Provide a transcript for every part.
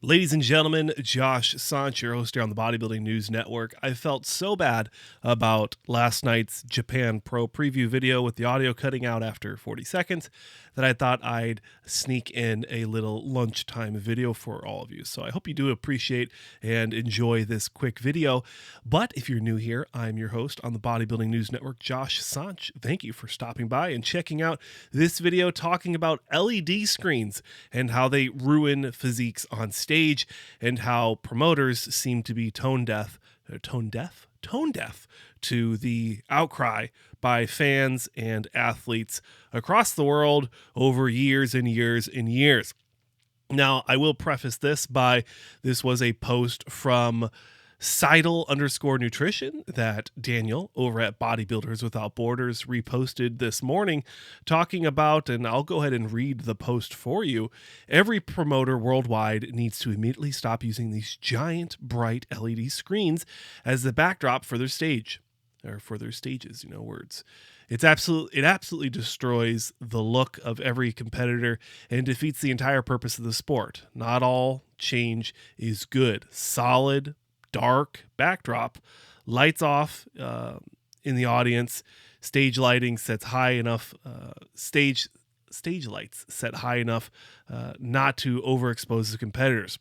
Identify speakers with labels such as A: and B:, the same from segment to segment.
A: Ladies and gentlemen, Josh Sant, your host here on the Bodybuilding News Network. I felt so bad about last night's Japan Pro preview video with the audio cutting out after 40 seconds that I thought I'd sneak in a little lunchtime video for all of you. So I hope you do appreciate and enjoy this quick video. But if you're new here, I'm your host on the Bodybuilding News Network, Josh Sant. Thank you for stopping by and checking out this video talking about LED screens and how they ruin physiques on stage, and how promoters seem to be tone deaf to the outcry by fans and athletes across the world over years and years and years. Now, I will preface this by this was a post from Seidel_nutrition that Daniel over at Bodybuilders Without Borders reposted this morning, talking about, and I'll go ahead and read the post for you. Every promoter worldwide needs to immediately stop using these giant bright LED screens as the backdrop for their stage, or for their stages, words. It absolutely destroys the look of every competitor and defeats the entire purpose of the sport. Not all change is good. Solid, dark backdrop, lights off in the audience, stage lighting sets high enough, stage lights set high enough not to overexpose the competitors.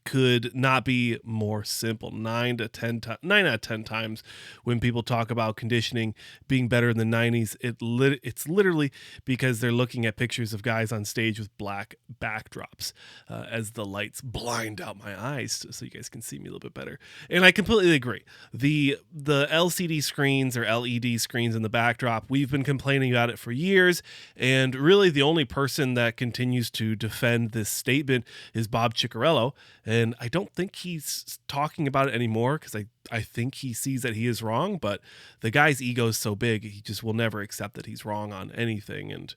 A: Could not be more simple. 9 out of 10 times when people talk about conditioning being better in the 90s, it's literally because they're looking at pictures of guys on stage with black backdrops as the lights blind out my eyes so you guys can see me a little bit better. And I completely agree. The LCD screens or LED screens in the backdrop, we've been complaining about it for years, and really the only person that continues to defend this statement is Bob Ciccarello. And I don't think he's talking about it anymore because I think he sees that he is wrong, but the guy's ego is so big, he just will never accept that he's wrong on anything. And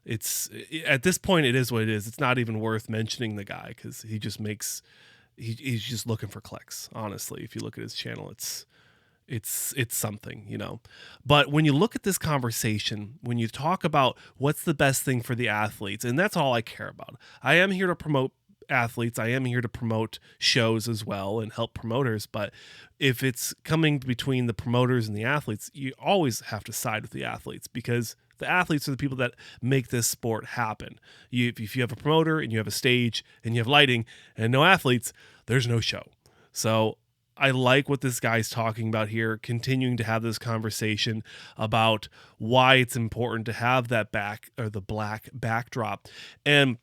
A: it's at this point, it is what it is. It's not even worth mentioning the guy because he just he's just looking for clicks. Honestly, if you look at his channel, it's something, But when you look at this conversation, when you talk about what's the best thing for the athletes, and that's all I care about. I am here to promote athletes. I am here to promote shows as well and help promoters. But if it's coming between the promoters and the athletes, you always have to side with the athletes because the athletes are the people that make this sport happen. If you have a promoter and you have a stage and you have lighting and no athletes, there's no show. So I like what this guy's talking about here, continuing to have this conversation about why it's important to have that the black backdrop. And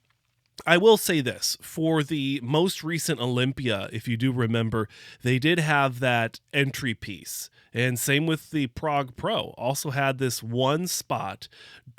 A: I will say this, for the most recent Olympia, if you do remember, they did have that entry piece. And same with the Prague Pro, also had this one spot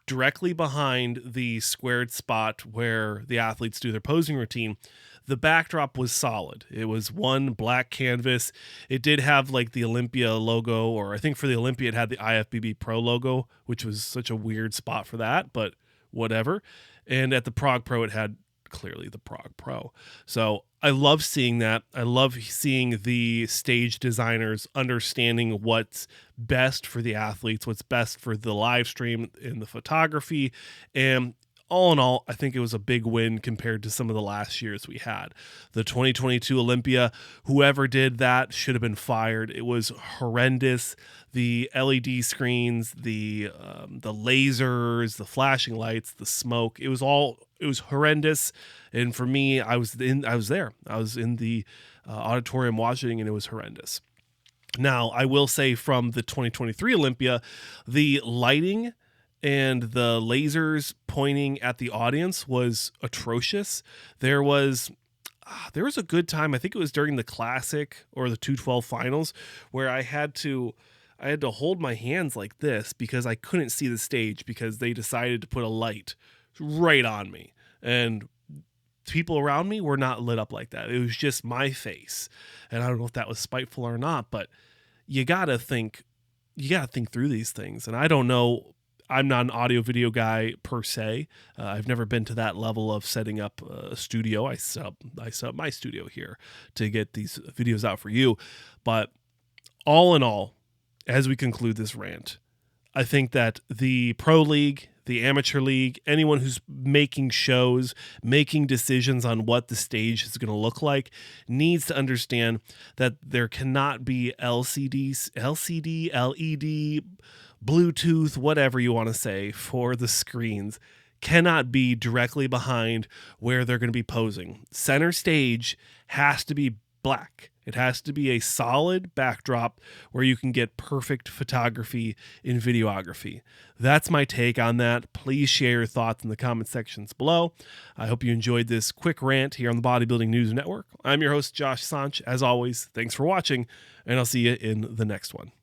A: directly behind the squared spot where the athletes do their posing routine. The backdrop was solid. It was one black canvas. It did have like the Olympia logo, or I think for the Olympia it had the IFBB Pro logo, which was such a weird spot for that, but whatever. And at the Prague Pro, it had clearly the Prague Pro. So I love seeing that. I love seeing the stage designers understanding what's best for the athletes, what's best for the live stream and the photography. And all in all, I think it was a big win compared to some of the last years we had. The 2022 Olympia, whoever did that should have been fired. It was horrendous. The LED screens, the lasers, the flashing lights, the smoke, it was horrendous. And for me, I was there. I was in the auditorium watching, and it was horrendous. Now, I will say from the 2023 Olympia, the lighting and the lasers pointing at the audience was atrocious. There was a good time, I think it was during the Classic or the 212 finals, where I had to hold my hands like this because I couldn't see the stage because they decided to put a light right on me. And people around me were not lit up like that. It was just my face. And I don't know if that was spiteful or not, but you got to think through these things. And I don't know, I'm not an audio video guy per se. I've never been to that level of setting up a studio. I set up my studio here to get these videos out for you. But all in all, as we conclude this rant, I think that the Pro League, the amateur league, anyone who's making shows, making decisions on what the stage is going to look like, needs to understand that there cannot be LCD, LED, Bluetooth, whatever you want to say, for the screens, cannot be directly behind where they're going to be posing. Center stage has to be black. It has to be a solid backdrop where you can get perfect photography and videography. That's my take on that. Please share your thoughts in the comment sections below. I hope you enjoyed this quick rant here on the Bodybuilding News Network. I'm your host, Josh Sanch. As always, thanks for watching, and I'll see you in the next one.